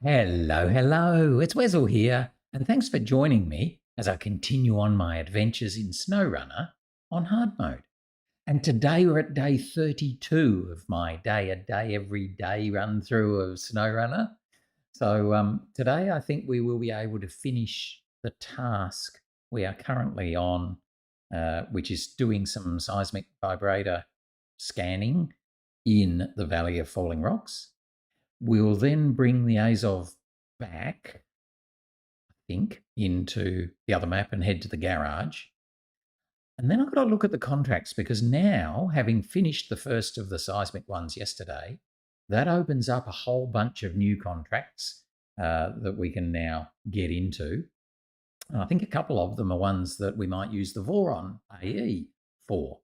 Hello, hello, it's Wessel here, and thanks for joining me as I continue on my adventures in SnowRunner on hard mode. And today we're at day 32 of my a day, every day run through of SnowRunner. So today I think we will be able to finish the task we are currently on, which is doing some seismic vibrator scanning in the Valley of Falling Rocks. We'll then bring the Azov back, I think, into the other map and head to the garage. And then I've got to look at the contracts because now, having finished the first of the seismic ones yesterday, that opens up a whole bunch of new contracts that we can now get into. And I think a couple of them are ones that we might use the Voron AE for.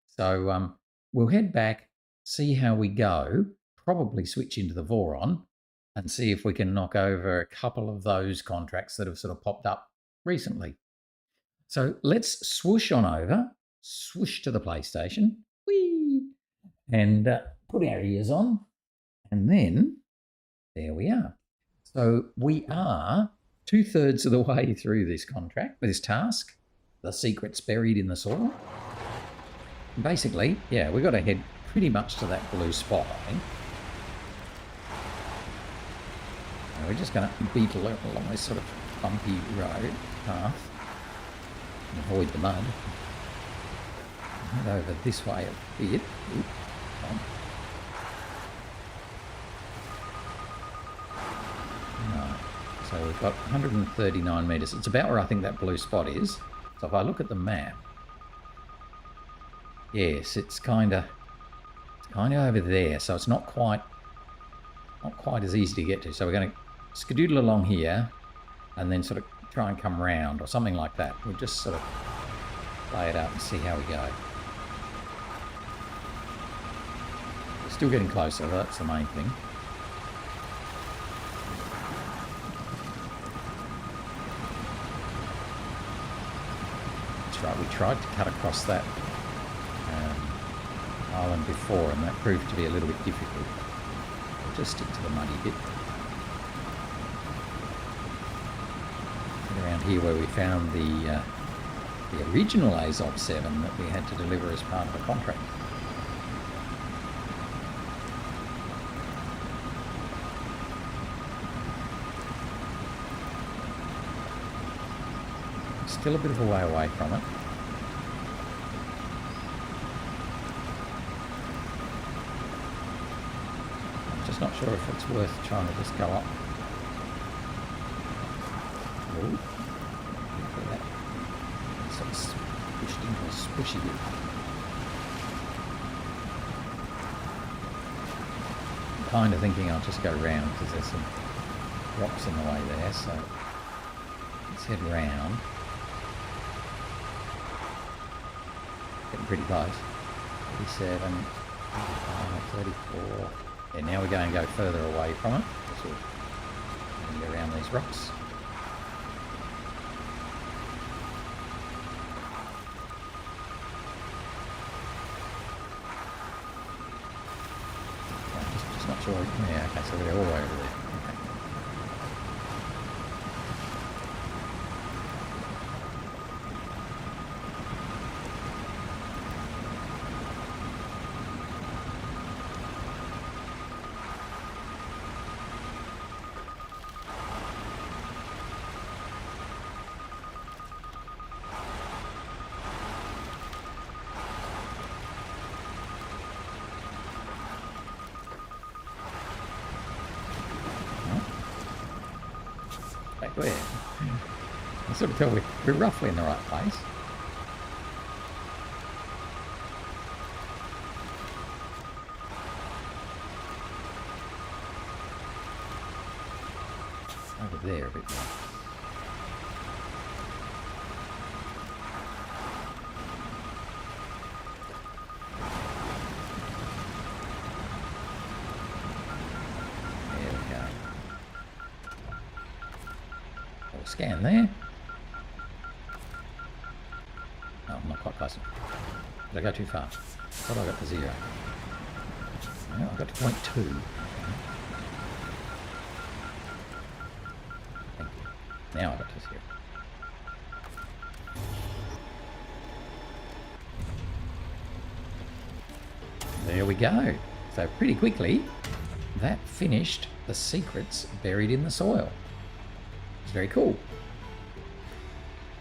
So we'll head back, see how we go, probably switch into the Voron and see if we can knock over a couple of those contracts that have sort of popped up recently. So let's swoosh on over, swoosh to the PlayStation, whee, and put our ears on, and then there we are. So we are 2/3 of the way through this contract, this task. The secret's buried in the soil. Basically, yeah, we've got to head pretty much to that blue spot, I think. And we're just going to beat along this sort of bumpy road path and avoid the mud. Head over this way a bit. So we've got 139 metres. It's about where I think that blue spot is. So if I look at the map, yes, it's kind of over there. So it's not quite as easy to get to. So we're going to skedoodle along here and then sort of try and come round or something like that. We'll just sort of play it out and see how we go. We're still getting closer. That's the main thing. Right, we tried to cut across that island before and that proved to be a little bit difficult. We'll just stick to the muddy bit. Get around here where we found the original Azov 7 that we had to deliver as part of the contract. Still a bit of a way away from it. I'm just not sure if it's worth trying to just go up. Oh, look at that. Sort of pushed into a squishy bit. I'm kind of thinking I'll just go round because there's some rocks in the way there, so let's head round. Getting pretty close. 37, 35, 34. Yeah, now we're going to go further away from it. So we'll go around these rocks. Just not sure. Yeah, okay, so we're all the way over there. Okay. Where? I sort of tell we're roughly in the right place. Over there a bit more. Scan there. Oh, I'm not quite close enough. Did I go too far? I thought I got to 0. No, I got to 0.2. Now I got to zero. There we go. So pretty quickly, that finished the secrets buried in the soil. It's very cool.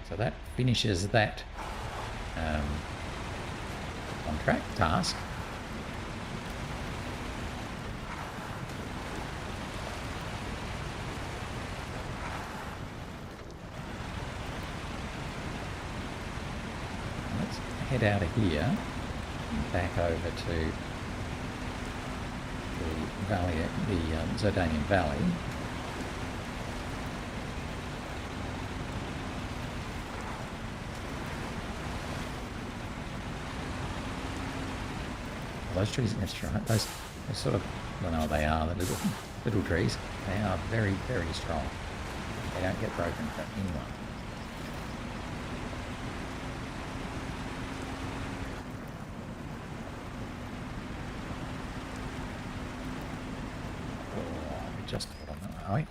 So that finishes that contract task. Let's head out of here and back over to the valley, the Zurdanian Valley. Those trees, that's right. Those sort of, I don't know what they are, the little trees. They are very, very strong. They don't get broken for anyone. Oh, we just got on that, are we?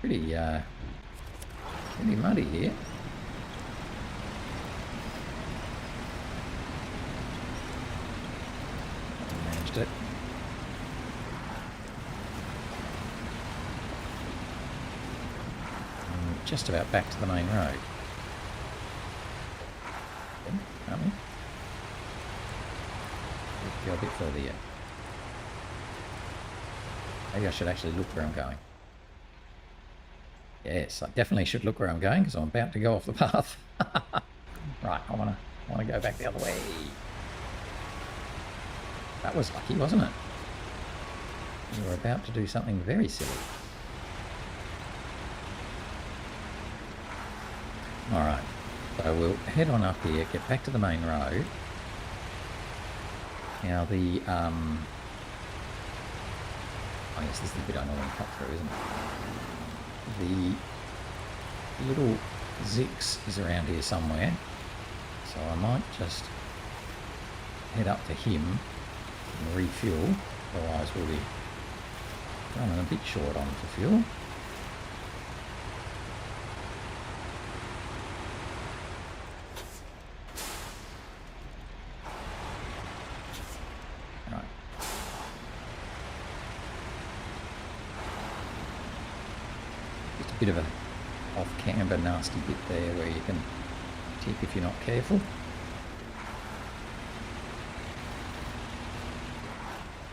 Pretty muddy here. Managed it. And just about back to the main road. Aren't we? Let's go a bit further yet. Maybe I should actually look where I'm going. Yes, I definitely should look where I'm going because I'm about to go off the path. Right, I want to go back the other way. That was lucky, wasn't it? We were about to do something very silly. All right, so we'll head on up here, get back to the main road. Now the oh yes, this is the bit I normally cut through, isn't it? The little Zix is around here somewhere, so I might just head up to him and refuel, otherwise we'll be running a bit short on for fuel. Right. Just a bit of a off-camber nasty bit there where you can tip if you're not careful.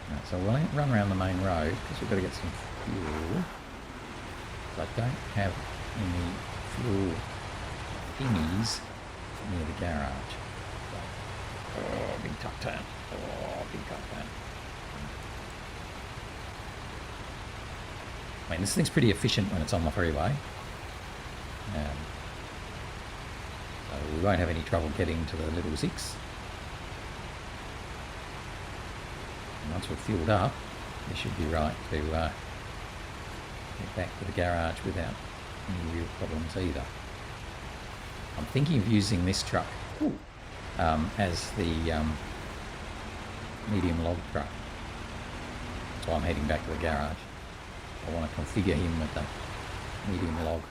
Right, so we'll run around the main road because we've got to get some fuel. So I don't have any fuel thingies near the garage. Oh, big tuck turn. Oh, big tuck turn. I mean, this thing's pretty efficient when it's on the freeway. So we won't have any trouble getting to the little Zix. And once we're fueled up, we should be right to get back to the garage without any real problems either. I'm thinking of using this truck as the medium log truck. So I'm heading back to the garage. I want to configure him with the medium log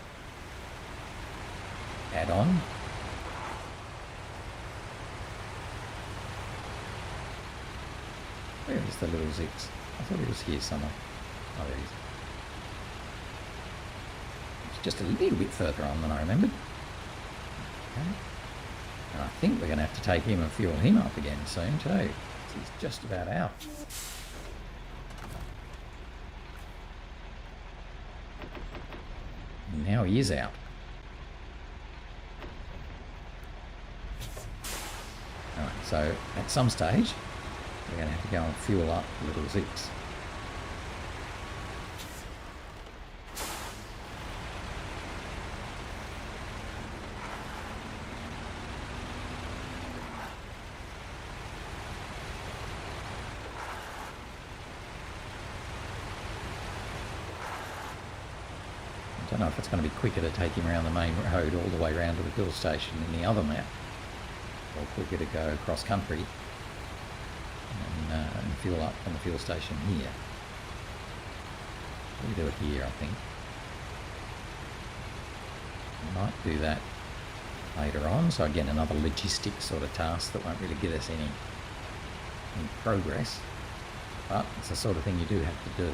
add-on. Where is the little Zix? I thought he was here somewhere. Oh, there he is. It's just a little bit further on than I remembered. Okay. And I think we're going to have to take him and fuel him up again soon too. He's just about out. And now he is out. Alright, so at some stage we're going to have to go and fuel up little Zix. Don't know if it's going to be quicker to take him around the main road all the way around to the fuel station in the other map, or quicker to go cross country and fuel up from the fuel station here. We do it here, I think. We might do that later on. So again, another logistic sort of task that won't really get us any progress, but it's the sort of thing you do have to do.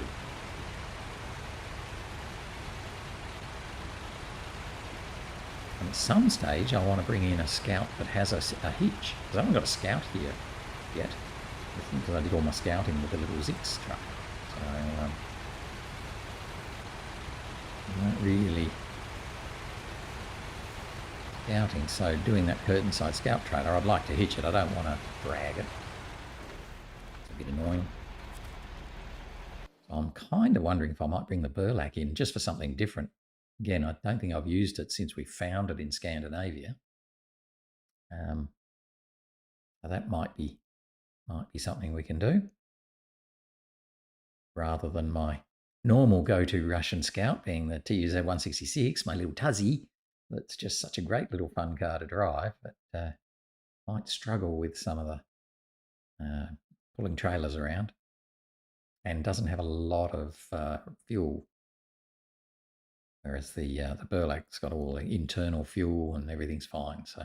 And at some stage, I want to bring in a scout that has a hitch, because I haven't got a scout here yet, because I did all my scouting with the little Zix truck. So not really scouting. So doing that curtain side scout trailer, I'd like to hitch it. I don't want to drag it. It's a bit annoying. So I'm kind of wondering if I might bring the burlap in just for something different. Again, I don't think I've used it since we found it in Scandinavia. So that might be something we can do, rather than my normal go-to Russian scout being the TUZ-166, my little Tuzzy. That's just such a great little fun car to drive, but might struggle with some of the pulling trailers around, and doesn't have a lot of fuel. Whereas the Burlak's got all the internal fuel and everything's fine. So,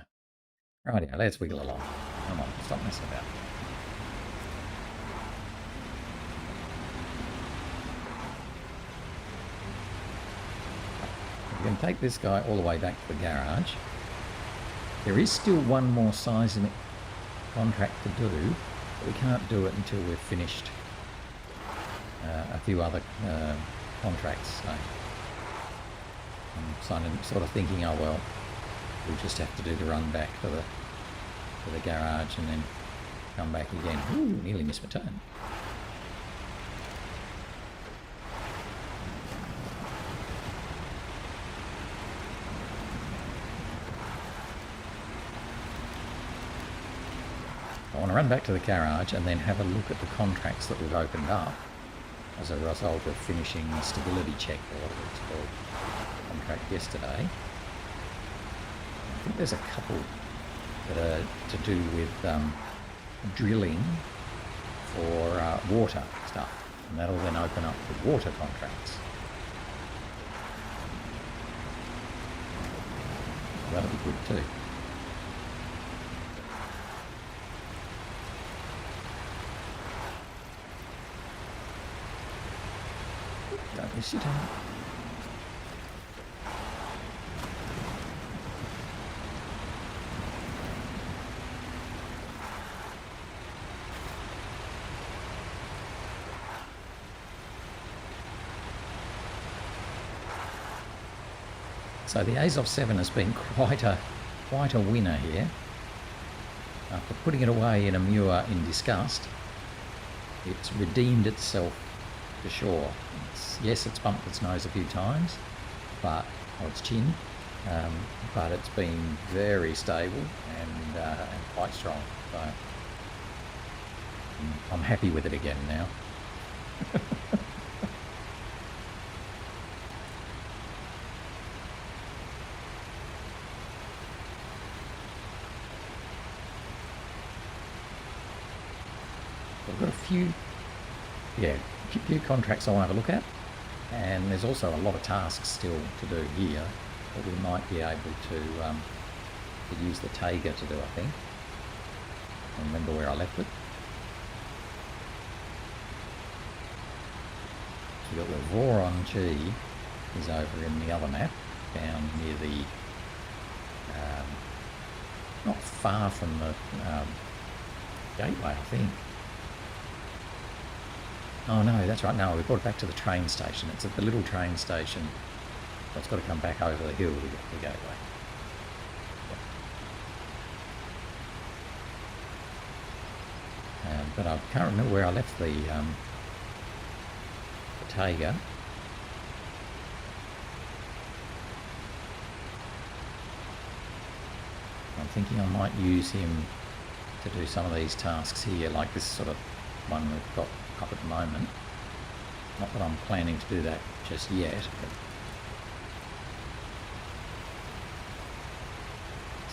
right, yeah, let's wiggle along. Come on, stop messing about. We're going to take this guy all the way back to the garage. There is still one more seismic contract to do, but we can't do it until we've finished a few other contracts. So I'm sort of thinking, oh well, we'll just have to do the run back to the garage and then come back again. Ooh, nearly missed my turn. I want to run back to the garage and then have a look at the contracts that we've opened up as a result of finishing the stability check, or whatever it's called, contract yesterday. I think there's a couple that are to do with drilling for water stuff, and that'll then open up the water contracts. That'll be good too. Don't miss your turn. So the Azov 7 has been quite a winner here. After putting it away in a Muir in disgust, it's redeemed itself to shore. Yes, it's bumped its nose a few times, or its chin, but it's been very stable and quite strong. So I'm happy with it again now. I've got a few contracts I want to have a look at, and there's also a lot of tasks still to do here that we might be able to use the Tayga to do, I think. I remember where I left it. So we've got the Voron G is over in the other map, down near the not far from the gateway, I think. Oh no, that's right. No, we brought it back to the train station. It's at the little train station. So it's got to come back over the hill to get to the gateway. But I can't remember where I left the Tayga. I'm thinking I might use him to do some of these tasks here, like this sort of one we've got up at the moment. Not that I'm planning to do that just yet, but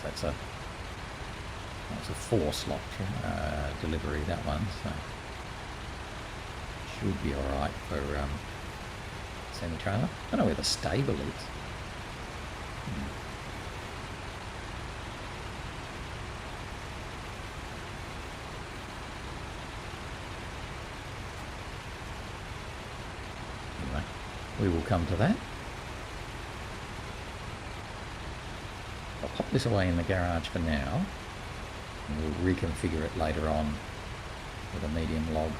That's a 4-slot delivery, that one, so should be alright for semi-trailer. I don't know where the stable is. Anyway, we will come to that. I'll pop this away in the garage for now, and we'll reconfigure it later on with a medium log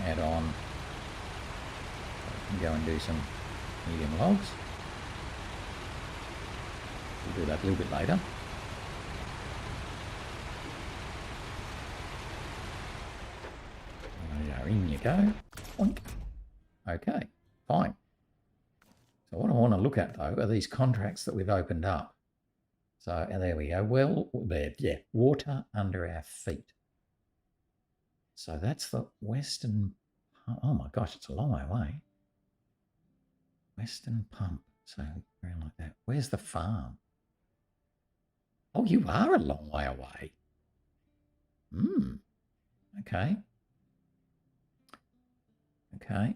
add-on. So we can go and do some medium logs. We'll do that a little bit later. In you go. Oink. Okay, fine. So what I want to look at, though, are these contracts that we've opened up. So there we go. Well, there, yeah, water under our feet. So that's the western. Oh my gosh, it's a long way away. Western pump. So around like that. Where's the farm? Oh, you are a long way away. Okay. Okay.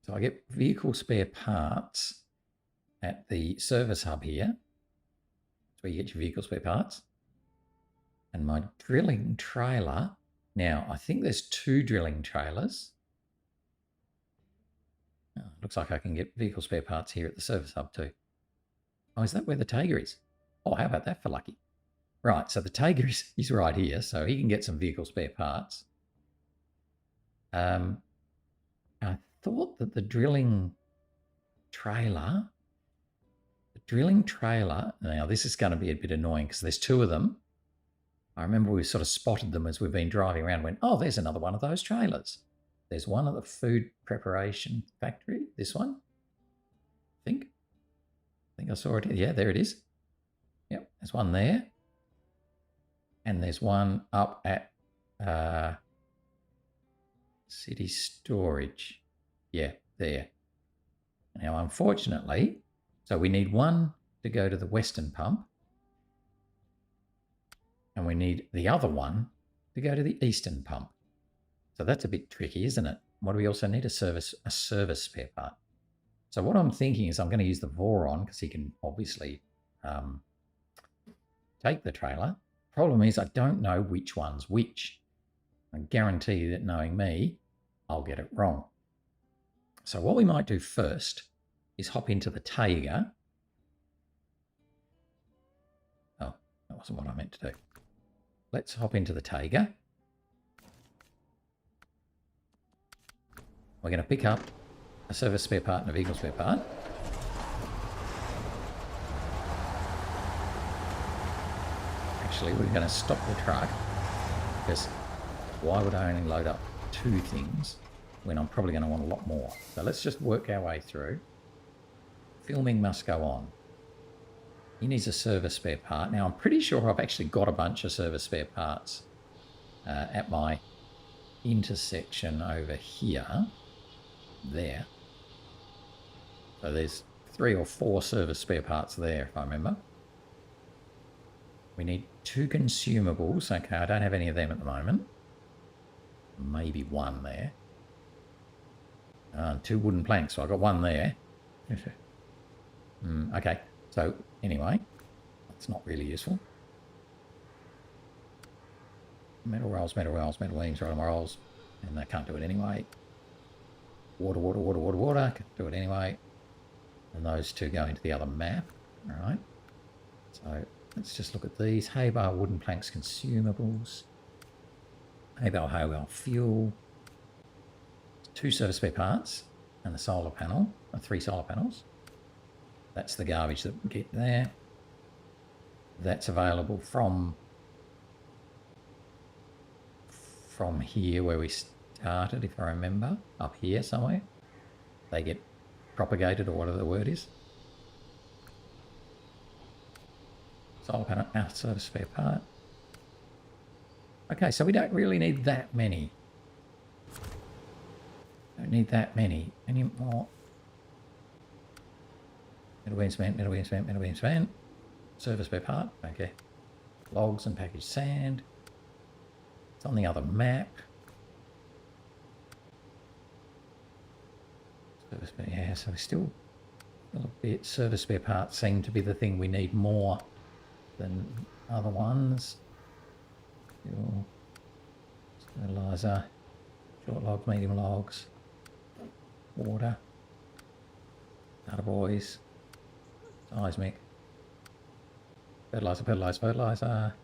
So I get vehicle spare parts at the service hub here. Where you get your vehicle spare parts. And my drilling trailer. Now, I think there's 2 drilling trailers. Oh, looks like I can get vehicle spare parts here at the service hub too. Oh, is that where the Tayga is? Oh, how about that for lucky? Right, so the Tayga is right here, so he can get some vehicle spare parts. I thought that the drilling trailer... now this is going to be a bit annoying because there's 2 of them. I remember we sort of spotted them as we've been driving around and went, oh, there's another one of those trailers. There's one at the food preparation factory, this one, I think I saw it. Yeah, there it is. Yep, there's one there. And there's one up at city storage. Yeah, there. Now, unfortunately... So we need one to go to the western pump. And we need the other one to go to the eastern pump. So that's a bit tricky, isn't it? What do we also need? A service spare part. So what I'm thinking is I'm going to use the Voron because he can obviously take the trailer. Problem is I don't know which one's which. I guarantee you that knowing me, I'll get it wrong. So what we might do first is hop into the Tayga. Oh, that wasn't what I meant to do. Let's hop into the Tayga. We're going to pick up a service spare part and a vehicle spare part. Actually, we're going to stop the truck because why would I only load up 2 things when I'm probably going to want a lot more? So let's just work our way through. Filming must go on. He needs a service spare part. Now, I'm pretty sure I've actually got a bunch of service spare parts at my intersection over here. There. So there's 3 or 4 service spare parts there, if I remember. We need 2 consumables. Okay, I don't have any of them at the moment. Maybe 1 there. 2 wooden planks, so I've got 1 there. Okay, so anyway, that's not really useful. Metal rolls, metal beams, roll rolls, and I can't do it anyway. Water, can't do it anyway. And those 2 go into the other map, all right? So let's just look at these. Hay bale, wooden planks, consumables. Hay bale, fuel. 2 service spare parts and a solar panel, 3 solar panels. That's the garbage that we get there. That's available from here where we started, if I remember, up here somewhere. They get propagated or whatever the word is. Solar panel, service spare part. Okay, so we don't really need that many. Don't need that many. Any more? Metal beam cement, metal beam cement, metal beam cement. service spare part. Okay. Logs and packaged sand. It's on the other map. Service spare, yeah, so we're still a bit. Service spare parts seem to be the thing we need more than other ones. Fuel, fertilizer, short logs, medium logs, water, boys, seismic, fertilizer,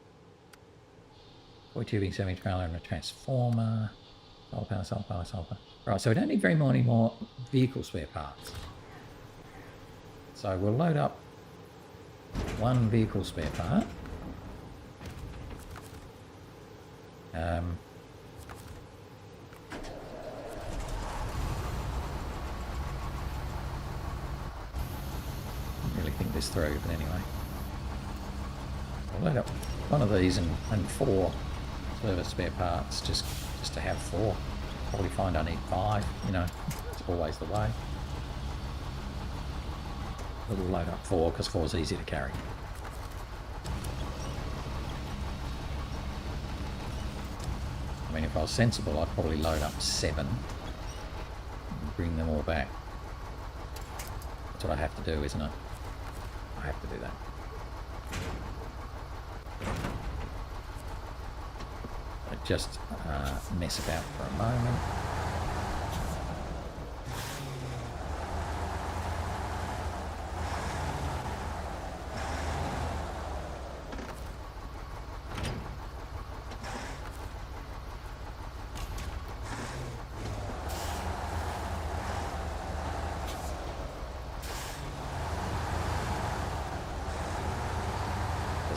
toy tubing, 7-inch trailer and a transformer, solar power. Right, so we don't need very many more vehicle spare parts. So we'll load up one vehicle spare part. Didn't really think this through, but anyway. I'll load up one of these and 4 service spare parts just to have 4. Probably find I need 5, you know, it's always the way. We'll load up 4 because 4 is easy to carry. I mean, if I was sensible, I'd probably load up 7 and bring them all back. That's what I have to do, isn't it? I have to do that. I just mess about for a moment.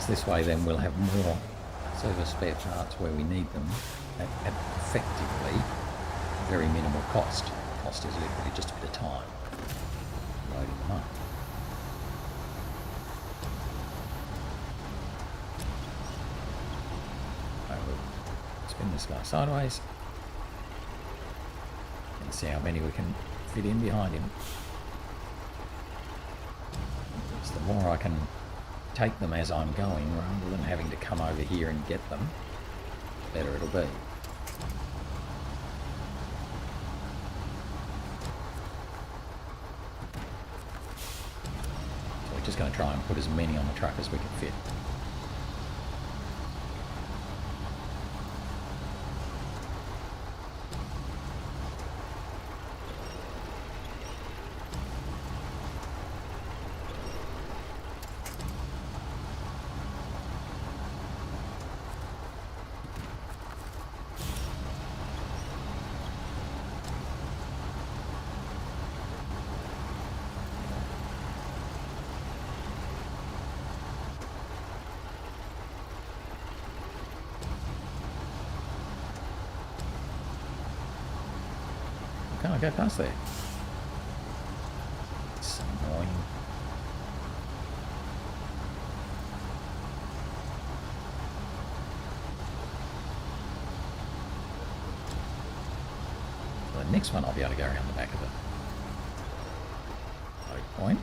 This way then we'll have more service spare parts where we need them at effectively very minimal cost. Cost is literally just a bit of time loading them up. So we'll spin this guy sideways and see how many we can fit in behind him. So the more I can take them as I'm going rather than having to come over here and get them, better it'll be. So we're just going to try and put as many on the truck as we can fit. Can't go past there. It's annoying. So the next one I'll be able to go around the back of the load point.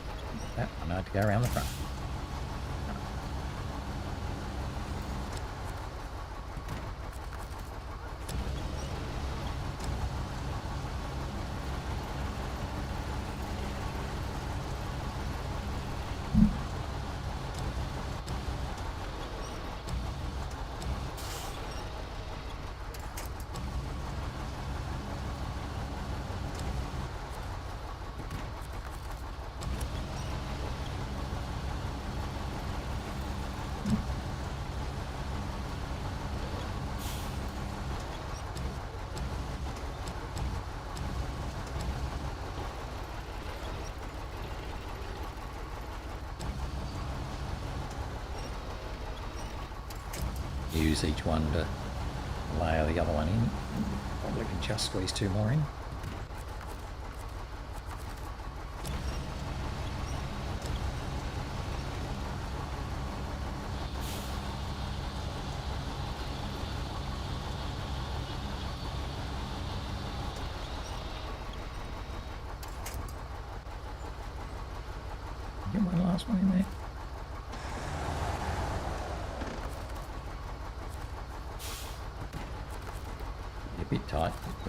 That one I have to go around the front. Use each one to layer the other one in. Probably can just squeeze 2 more in. Get one last one in there.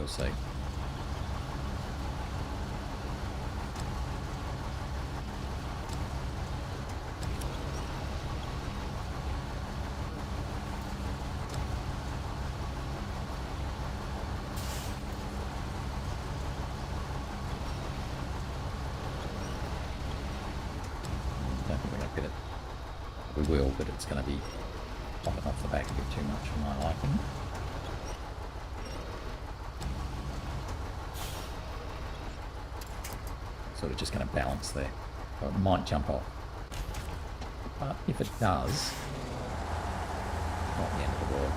We'll see. We will, but it's going to be popping off the back a bit too much for my liking. Sort of just going to balance there. So it might jump off. But if it does, not the end of the world.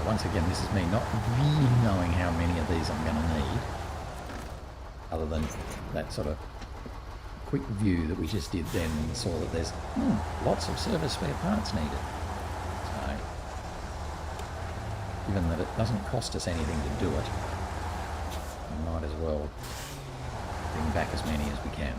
Once again, this is me not really knowing how many of these I'm going to need, other than that sort of quick view that we just did then and saw that there's lots of service spare parts needed. So, given that it doesn't cost us anything to do it, we might as well bring back as many as we can.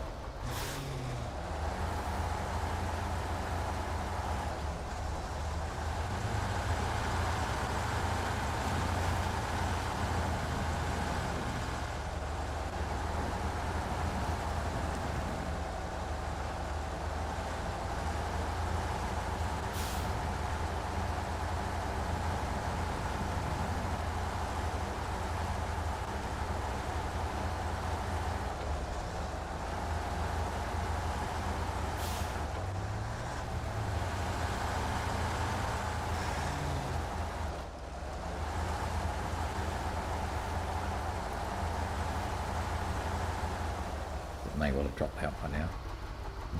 May well have dropped out by now.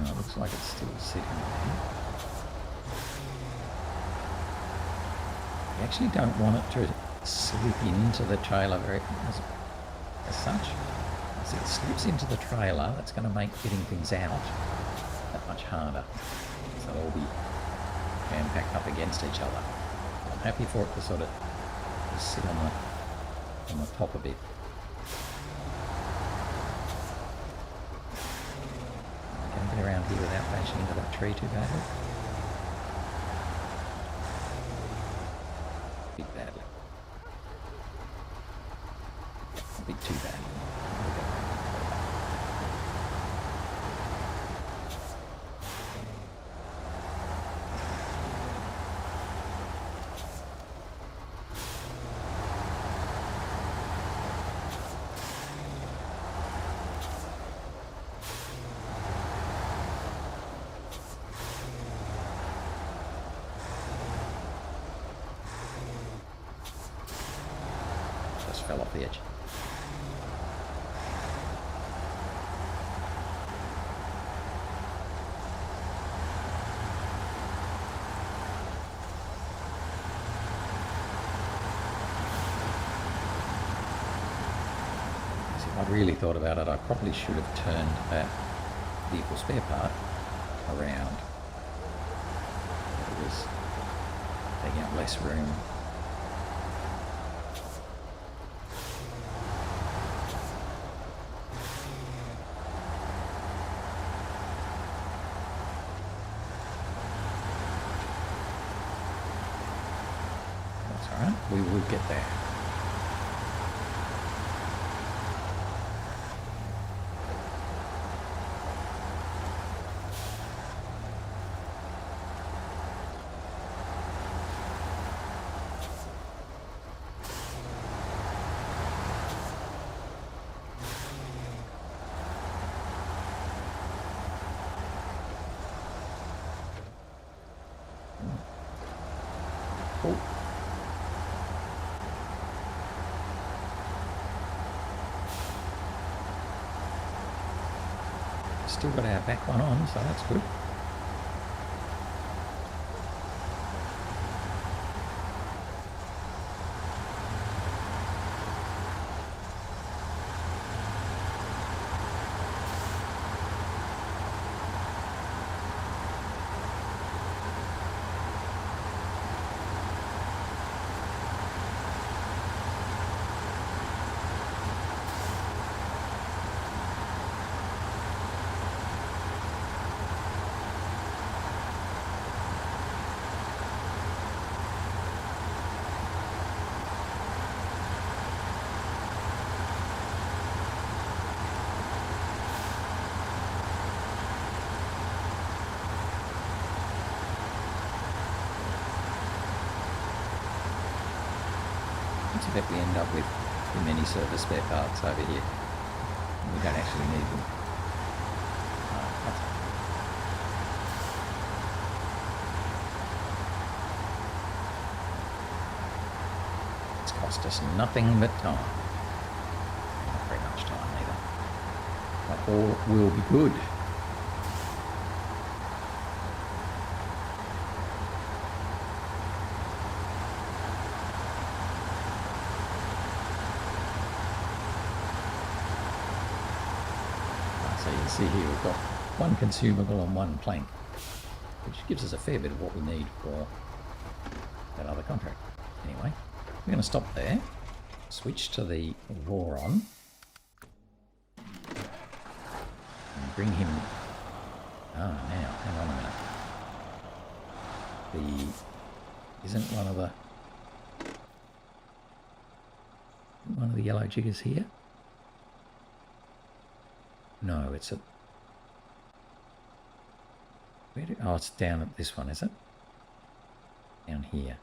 No, it looks like it's still sitting there. You actually don't want it to slip into the trailer as such. As it slips into the trailer, that's going to make getting things out that much harder. So they'll be jam-packed up against each other. I'm happy for it to sort of just sit on the top a bit. Around here without bashing into that tree too badly. Bit badly. A bit too badly. Fell off the edge. If I'd really thought about it, I probably should have turned that vehicle spare part around. It was taking up less room. We will get there. Cool. Still got our back one on, so that's good. Let's bet we end up with too many service spare parts over here. We don't actually need them. That's it's cost us nothing but time. Not very much time either. But all will be good. So you can see here we've got one consumable and one plank, which gives us a fair bit of what we need for that other contract. Anyway, we're going to stop there, switch to the Voron, and bring him... now, hang on a minute. Isn't one of the yellow jiggers here? No, it's at... oh, it's down at this one, is it? Down here.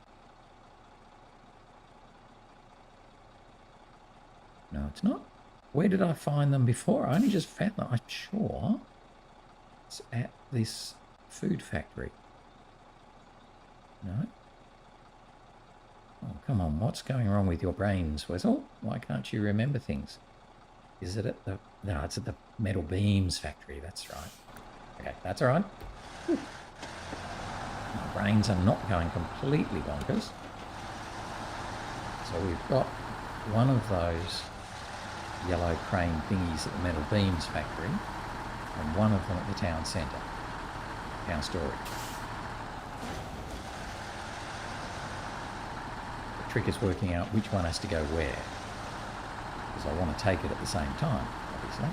No, it's not. Where did I find them before? I only just found them. I'm sure it's at this food factory. No? Oh, come on. What's going wrong with your brains, Wessel? Why can't you remember things? Is it at the... no, it's at the metal beams factory. That's right. Okay, that's all right. Whew. My brains are not going completely bonkers. So we've got one of those yellow crane thingies at the metal beams factory and one of them at the town centre, town storage. The trick is working out which one has to go where, because I want to take it at the same time, obviously.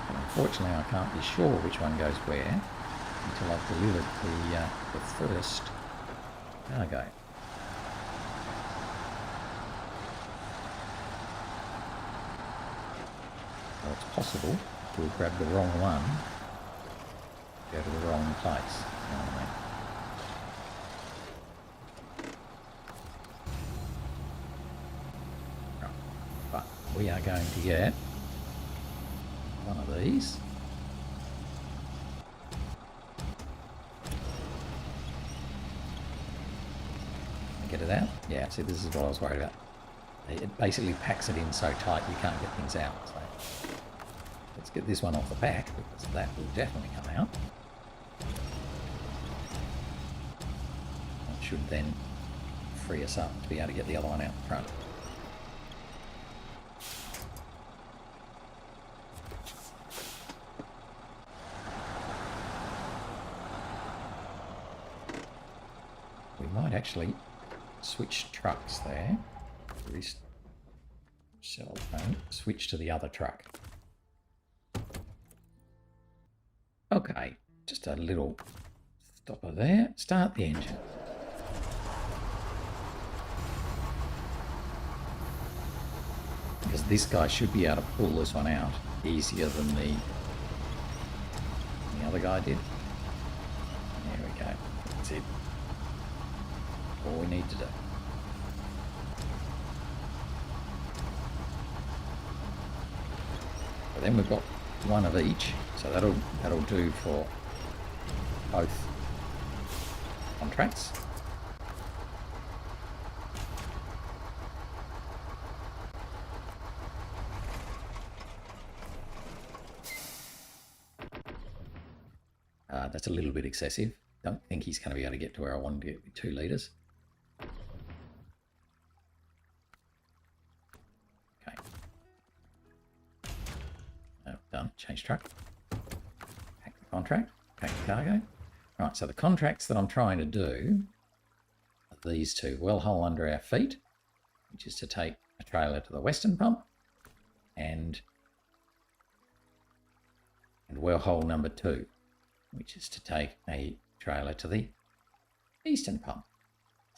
But unfortunately, I can't be sure which one goes where until I've delivered the first cargo. Well, it's possible we'll grab the wrong one, go to the wrong place. You know what I mean? Right. But we are going to get one of these. Get it out? Yeah, see, this is what I was worried about. It basically packs it in so tight you can't get things out. So let's get this one off the back, because that will definitely come out. That should then free us up to be able to get the other one out the front. We might actually switch trucks there. Cell phone. Switch to the other truck. Okay, just a little stopper there. Start the engine. Because this guy should be able to pull this one out easier than the other guy did. There we go. That's it. All we need to do. But then we've got one of each, so that'll do for both contracts. That's a little bit excessive. Don't think he's going to be able to get to where I want to get with 2 litres. Okay. Oh, done. Change truck. Pack the contract. Pack the cargo. Right, so the contracts that I'm trying to do are these two. Well hole under our feet, which is to take a trailer to the western pump, and well hole number 2, which is to take a trailer to the eastern pump.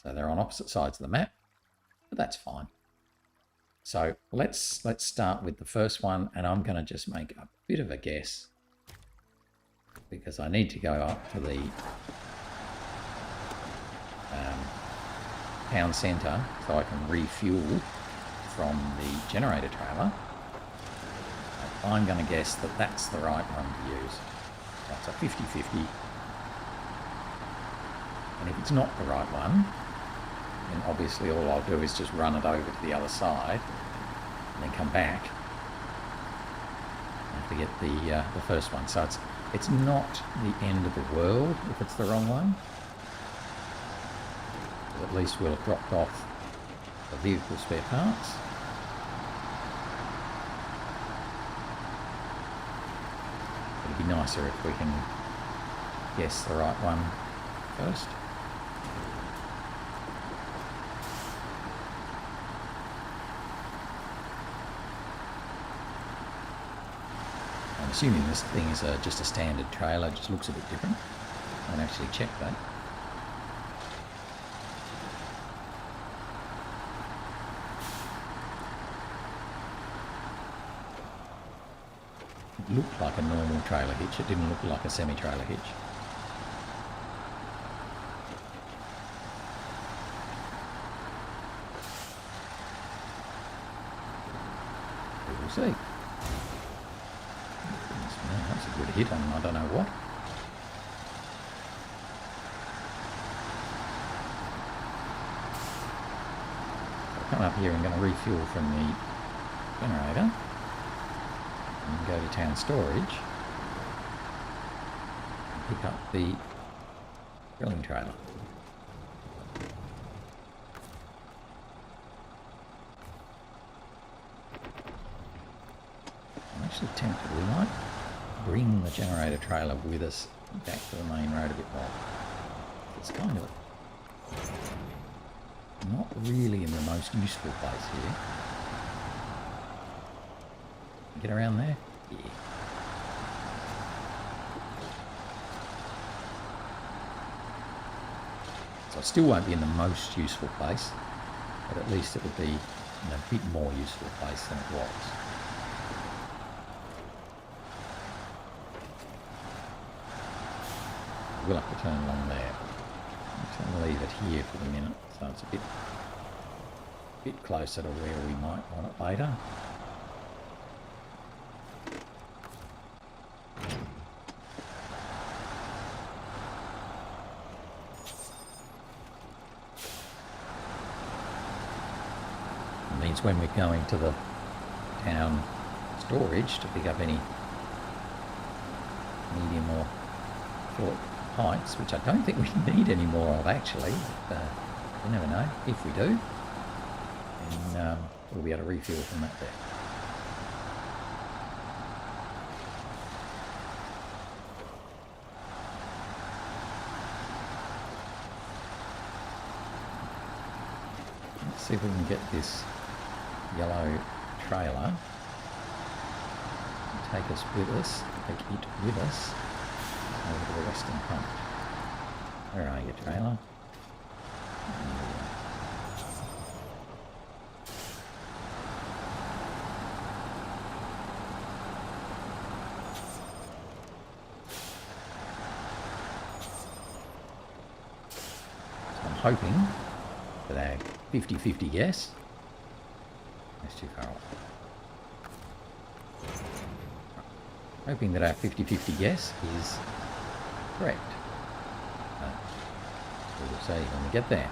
So they're on opposite sides of the map, but that's fine. So let's start with the first one, and I'm going to just make a bit of a guess because I need to go up to the town centre so I can refuel from the generator trailer. I'm going to guess that that's the right one to use. That's a 50-50. And if it's not the right one, then obviously all I'll do is just run it over to the other side and then come back. I have to get the first one. So it's not the end of the world if it's the wrong one. But at least we'll have dropped off the vehicle spare parts. It'd be nicer if we can guess the right one first. I'm assuming this thing is just a standard trailer, just looks a bit different. I haven't actually checked that. It looked like a normal trailer hitch, it didn't look like a semi-trailer hitch. We will see. That's a good hit on I don't know what. I'll come up here and going to refuel from the generator and go to town storage and pick up the drilling trailer. I'm actually tempted we might bring the generator trailer with us back to the main road a bit more. It's kind of not really in the most useful place here. Get around there? Yeah. So it still won't be in the most useful place, but at least it would be in a bit more useful place than it was. We'll have to turn along there. I'm just going to leave it here for the minute, so it's a bit closer to where we might want it later. It means when we're going to the town storage to pick up any medium or short heights, which I don't think we need any more of actually, but you never know. If we do, then we'll be able to refuel from that there. Let's see if we can get this yellow trailer and take it with us over to the western pump. Where are you, trailer? So I'm hoping that our 50-50 guess. That's too far off. Hoping that our 50-50 guess is correct. We will see when we get there.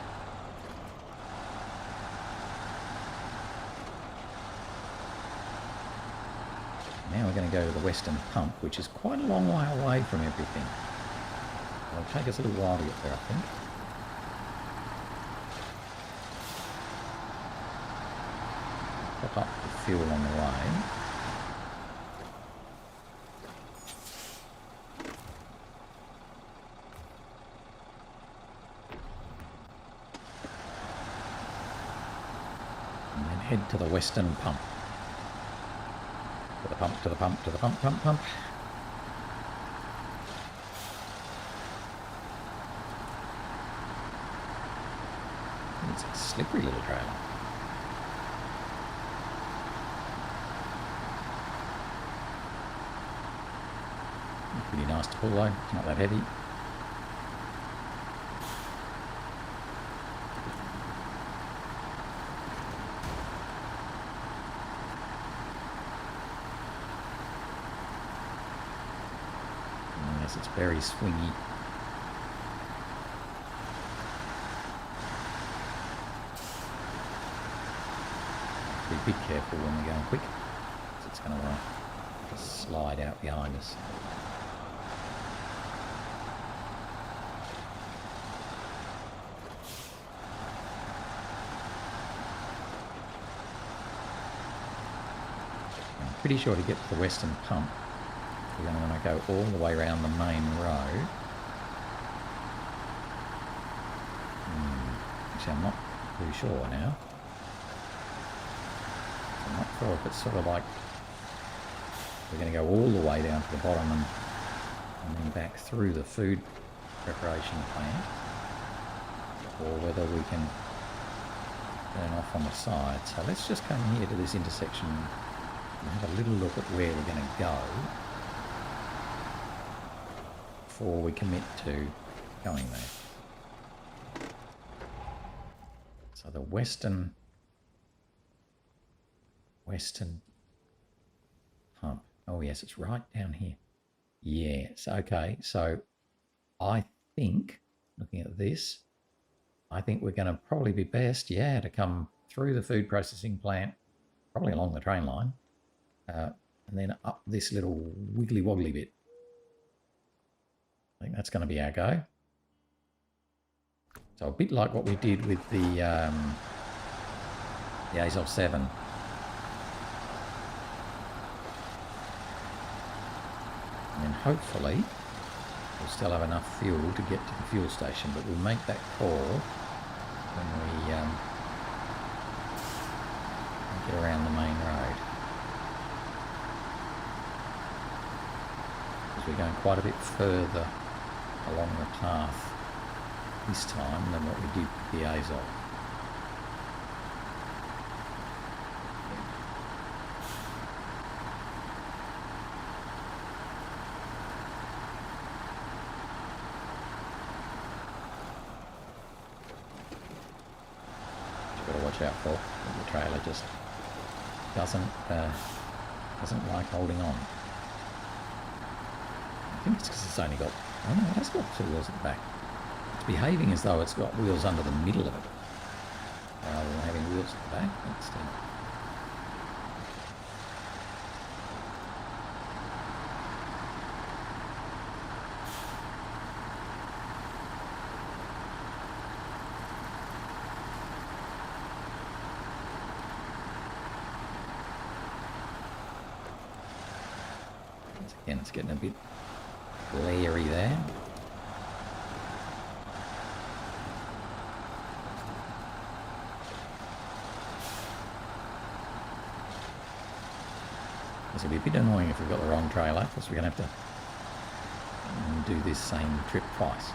Now we're going to go to the western pump, which is quite a long way away from everything. It'll take us a little while to get there, I think. Pop up the fuel on the way. Head to the western pump. To the pump, to the pump, to the pump, pump, pump. It's a slippery little trailer. Pretty nice to pull though, it's not that heavy. Yes, it's very swingy. Be careful when we're going quick, because it's going to want to slide out behind us. I'm pretty sure to get to the western pump, we're going to want to go all the way around the main road. Actually, I'm not too sure now. I'm not sure if it's sort of like we're going to go all the way down to the bottom and then back through the food preparation plant, or whether we can turn off on the side. So let's just come here to this intersection and have a little look at where we're going to go before we commit to going there. So the western pump. Oh yes, it's right down here. Yes, okay. So I think, looking at this, I think we're going to probably be best, to come through the food processing plant, probably along the train line, and then up this little wiggly woggly bit. I think that's going to be our go. So a bit like what we did with the Azov 7. And then hopefully we'll still have enough fuel to get to the fuel station, but we'll make that call when we get around the main road. Because we're going quite a bit further along the path this time than what we did with the Azov. Watch out for. The trailer just doesn't like holding on. I think it's because it's only got, oh no, it has got two wheels at the back. It's behaving as though it's got wheels under the middle of it, rather than having wheels at the back instead. Again, it's getting a bit glary there. This will be a bit annoying if we've got the wrong trailer, because we're going to have to do this same trip twice.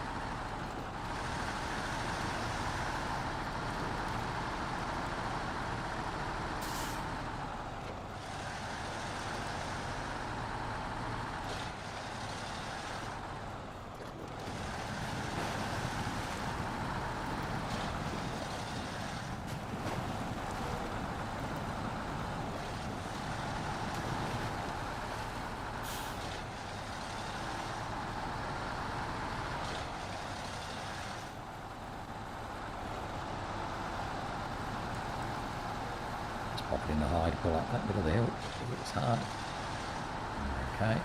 Pop it in the high to pull up that bit of the hill. It was hard. Okay.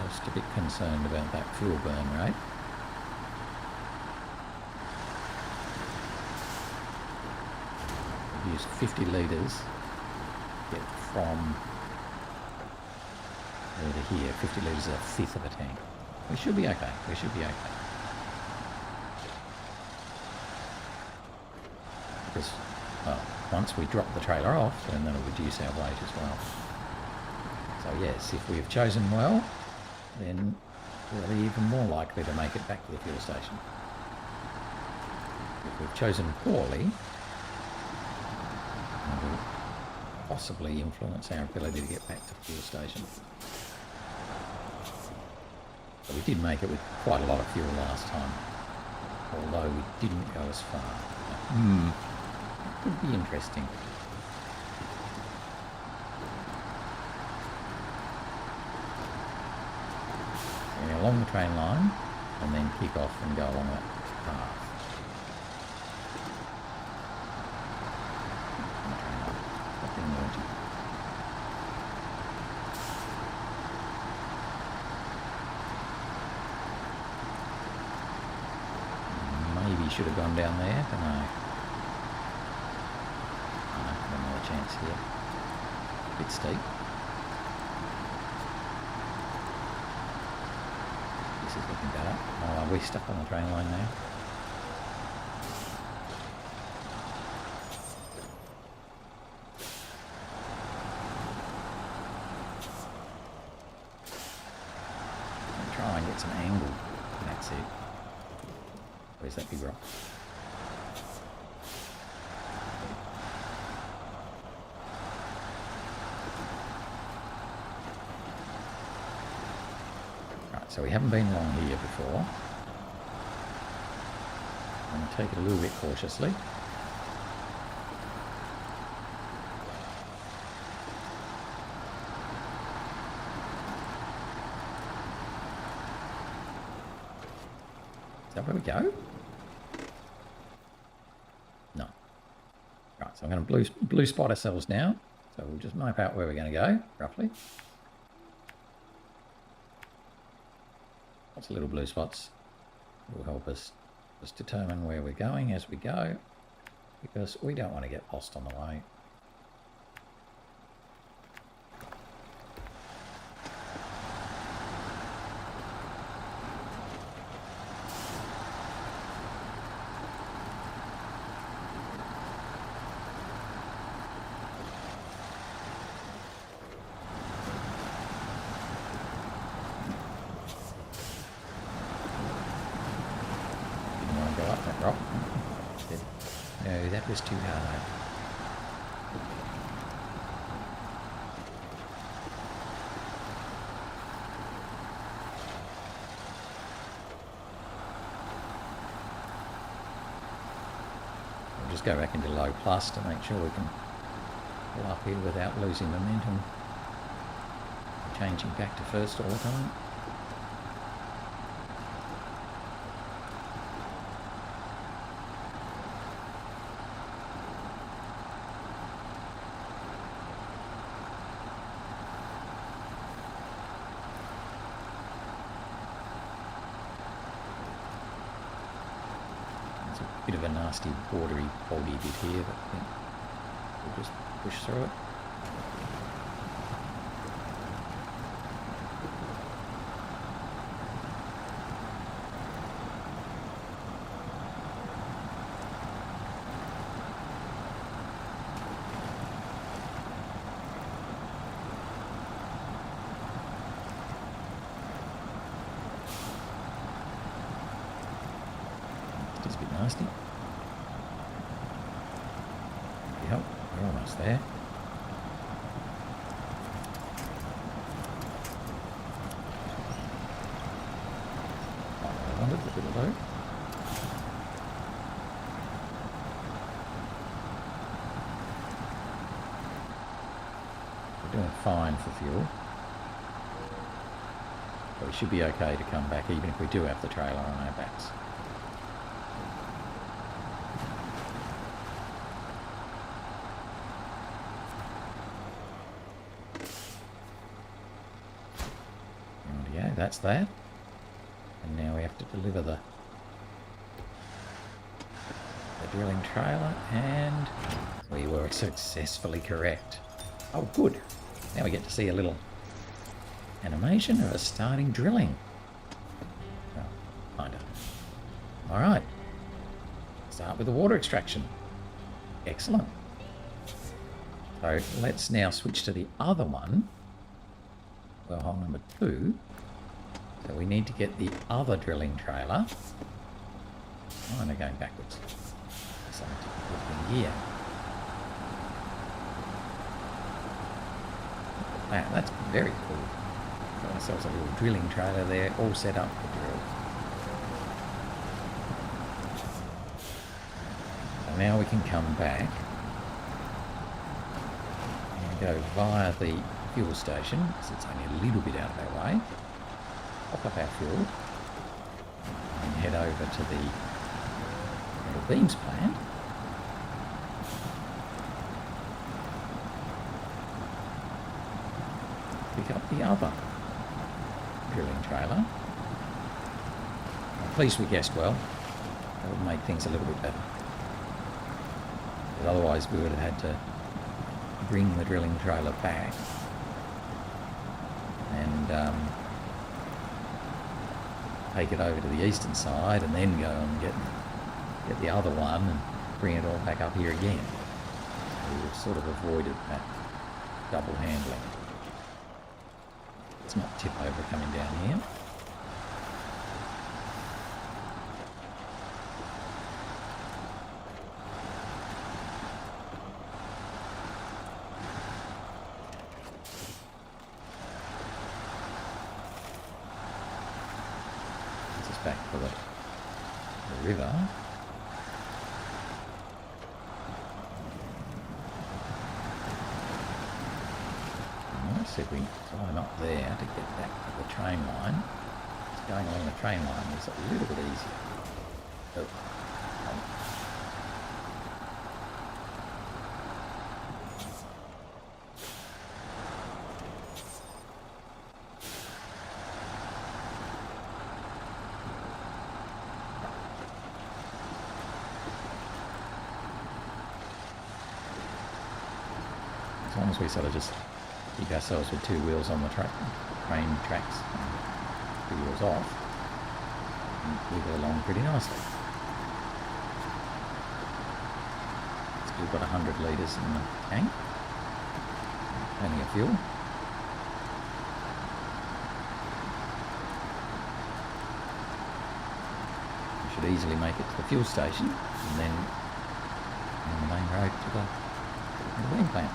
Just a bit concerned about that fuel burn rate. We've used 50 litres to get from Over to here, 50 litres is a fifth of a tank. We should be okay. We should be okay. Because, well, once we drop the trailer off, then that'll reduce our weight as well. So yes, if we've chosen well, then we're even more likely to make it back to the fuel station. If we've chosen poorly, it will possibly influence our ability to get back to the fuel station. But we did make it with quite a lot of fuel last time, although we didn't go as far. It could be interesting. Along the train line and then kick off and go along that path. Maybe should have gone down there, don't know. Another chance here. A bit steep. Looking better. Oh, are we stuck on the train line now? I'll try and get some angle. That's it. Where's that big rock? So we haven't been along here before. I'm going to take it a little bit cautiously. Is that where we go? No. Right, so I'm going to blue spot ourselves now. So we'll just map out where we're going to go, roughly. Lots of little blue spots will help us just determine where we're going as we go, because we don't want to get lost on the way. No, that was too hard. We'll just go back into low plus to make sure we can pull up here without losing momentum. Changing back to first all the time. Bit of a nasty, bordery, boggy bit here, but I think we'll just push through it. It's a bit nasty. Yep, we're almost there. I wanted a bit of low. We're doing fine for fuel. But we should be okay to come back even if we do have the trailer on our backs. That's that. And now we have to deliver the drilling trailer, and we were successfully correct. Oh, good. Now we get to see a little animation of us starting drilling. Well, kind of. All right. Start with the water extraction. Excellent. So let's now switch to the other one. Well, hole number 2. So we need to get the other drilling trailer. Oh, and they're going backwards. Something to put in here. Wow, that's very cool. Got ourselves a little drilling trailer there, all set up for drill. So now we can come back and go via the fuel station, because it's only a little bit out of our way. Pop up our fuel and head over to the metal beams plant. Pick up the other drilling trailer. At least we guessed well. That would make things a little bit better. But otherwise we would have had to bring the drilling trailer back and take it over to the eastern side and then go and get the other one and bring it all back up here again. So we would have sort of avoided that double handling. It's not tip over coming down here. This is back for the river. See if we can climb up there to get back to the train line. Just going along the train line is a little bit easier. Oh. As long as we sort of just keep ourselves with 2 wheels on the train tracks and 2 wheels off, and wiggle along pretty nicely. Still got 100 litres in the tank, plenty of fuel. We should easily make it to the fuel station and then on the main road to the wind plant.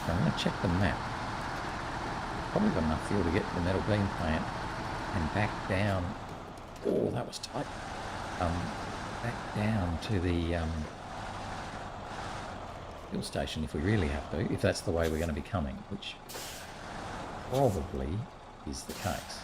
I'm going to check the map. Probably got enough fuel to get to the metal beam plant and back down. Oh, that was tight. Back down to the fuel station if we really have to, if that's the way we're going to be coming, which probably is the case.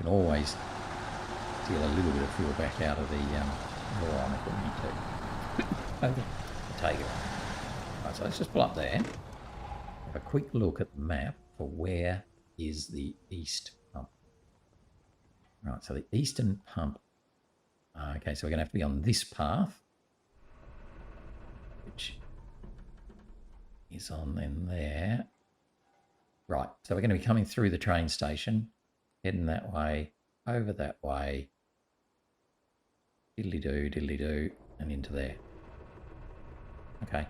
Always steal a little bit of fuel back out of the Voron if we need to. Okay. The Tayga. Right, so let's just pull up there. Have a quick look at the map for where is the east pump. Right, so the eastern pump. Okay, so we're going to have to be on this path, which is on then there. Right, so we're going to be coming through the train station. Heading that way, over that way, diddly-do, and into there. Okay.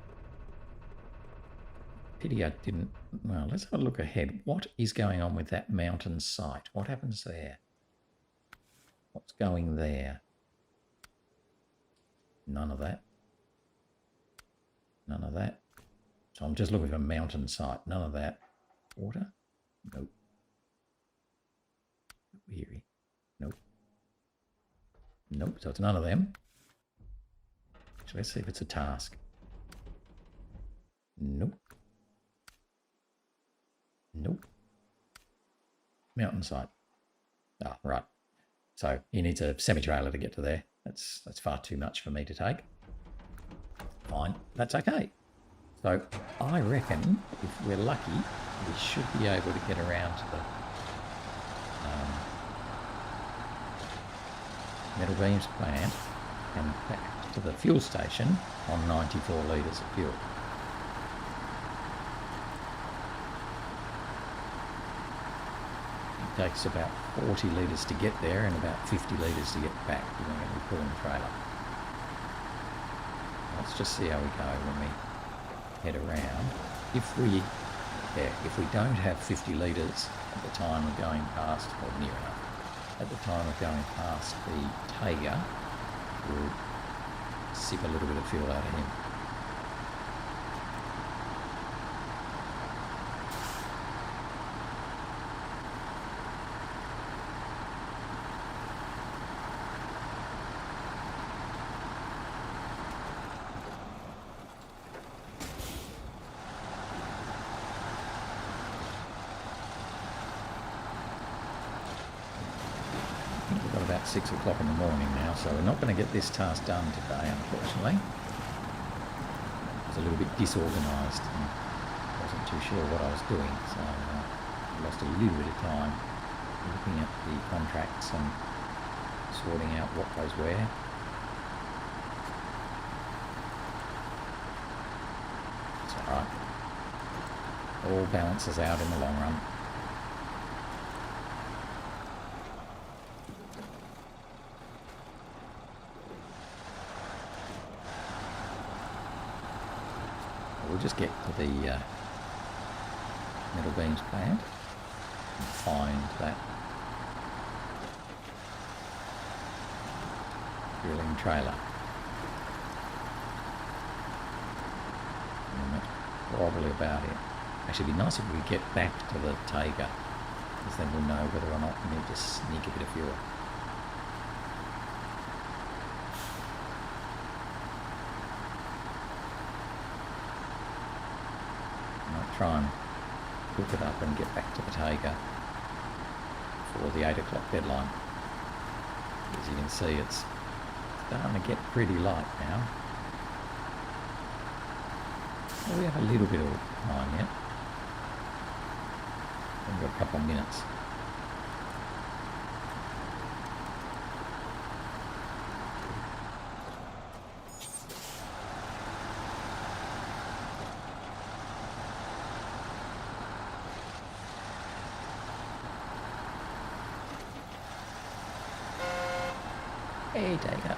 Pity I didn't... Well, let's have a look ahead. What is going on with that mountain site? What happens there? What's going there? None of that. None of that. So I'm just looking for a mountain site. None of that. Water? Nope. Weary. Nope. Nope, so it's none of them. So let's see if it's a task. Nope. Nope. Mountainside. Ah, right. So he needs a semi-trailer to get to there. That's far too much for me to take. Fine, that's okay. So I reckon if we're lucky, we should be able to get around to the metal beams plant and back to the fuel station on 94 litres of fuel. It takes about 40 litres to get there and about 50 litres to get back. You're going to be pulling the trailer. Let's just see how we go when we head around. If we don't have 50 litres at the time we're going past, or near enough, at the time of going past the Tayga, we'll sip a little bit of fuel out of him. We've got about 6 o'clock in the morning now, so we're not going to get this task done today, unfortunately. I was a little bit disorganised and wasn't too sure what I was doing, so I lost a little bit of time looking at the contracts and sorting out what goes where. It's alright. All balances out in the long run. We'll just get to the metal beams plant and find that fueling trailer. And that's probably about it. Actually, it'd be nice if we get back to the Tayga, because then we'll know whether or not we need to sneak a bit of fuel. Try and hook it up and get back to the Tayga for the 8 o'clock deadline. As you can see, it's starting to get pretty light now. Well, we have a little bit of time yet. We've got a couple of minutes. Hey, Tayga.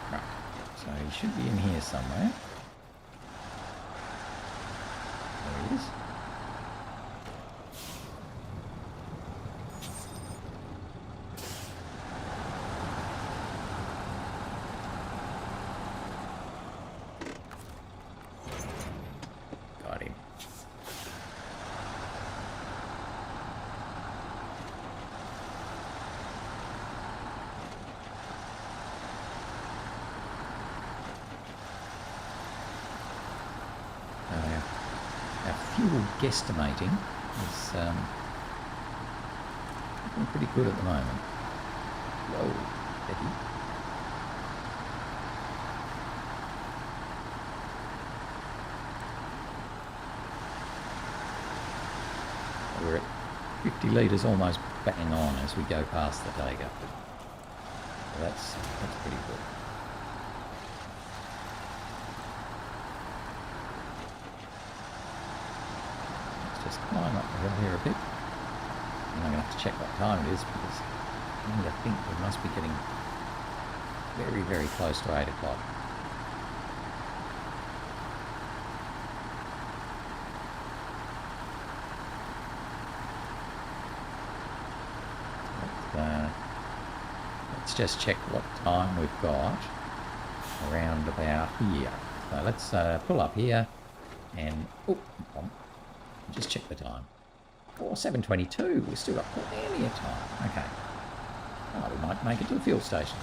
Right, so he should be in here somewhere. There he is. Fuel guesstimating is looking pretty good at the moment. Whoa, Betty. We're at 50 litres almost bang on as we go past the Tayga. So that's pretty good. Just climb up the hill here a bit. And I'm going to have to check what time it is, because I think we must be getting very, very close to 8 o'clock. Let's just check what time we've got around about here. So let's pull up here and just check the time. Or 7:22. We've still got plenty of time. Okay. Oh, we might make it to the fuel station.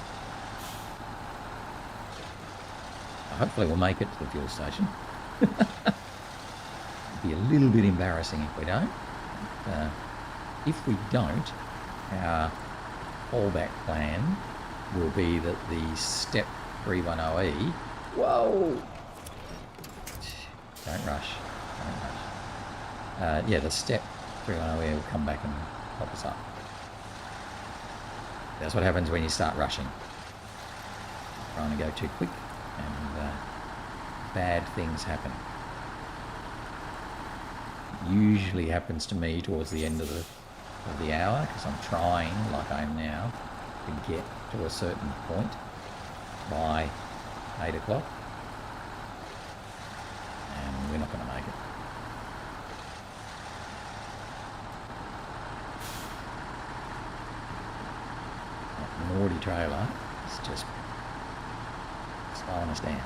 Hopefully we'll make it to the fuel station. It'd be a little bit embarrassing if we don't. If we don't, our fallback plan will be that the Step 310E... Whoa! Don't rush. Yeah, the Step 310E will come back and help us up. That's what happens when you start rushing. Trying to go too quick and bad things happen. Usually happens to me towards the end of the hour because I'm trying, like I am now, to get to a certain point by 8 o'clock, and we're not going to make it. That naughty trailer is just slowing us down.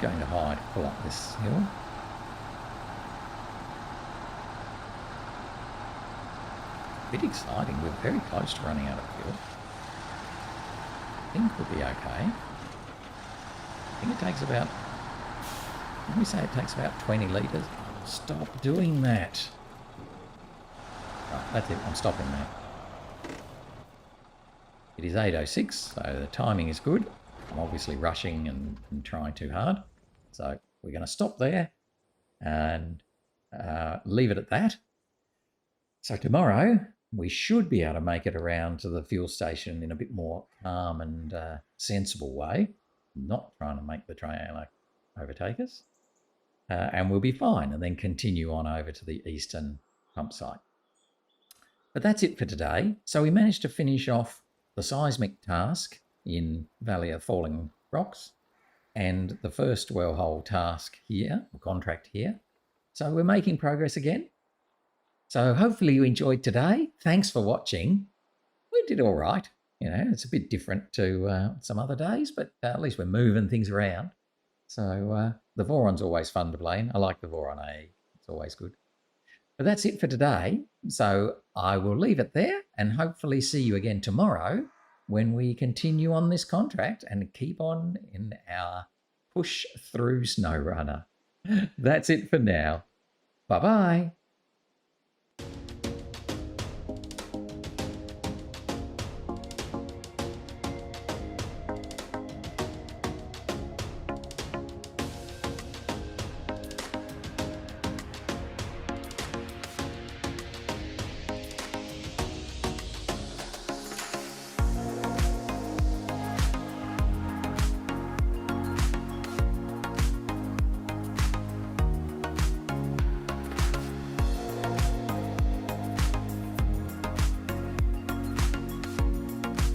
Going to hide, pull up this hill. A bit exciting, we're very close to running out of fuel. I think we'll be okay. I think it takes about, let me say it takes about 20 litres. Stop doing that. Right, that's it, I'm stopping that. It is 8:06, so the timing is good. I'm obviously rushing and trying too hard. So we're going to stop there and leave it at that. So tomorrow we should be able to make it around to the fuel station in a bit more calm and sensible way, not trying to make the trailer overtake us. And we'll be fine and then continue on over to the eastern pump site. But that's it for today. So we managed to finish off the seismic task in Valley of Falling Rocks and the first well hole task here, or contract here. So we're making progress again. So hopefully you enjoyed today. Thanks for watching. We did all right. You know, it's a bit different to some other days, but at least we're moving things around. So the Voron's always fun to play in. I like the Voron AE. It's always good. But that's it for today. So I will leave it there and hopefully see you again tomorrow when we continue on this contract and keep on in our push through SnowRunner. That's it for now. Bye-bye.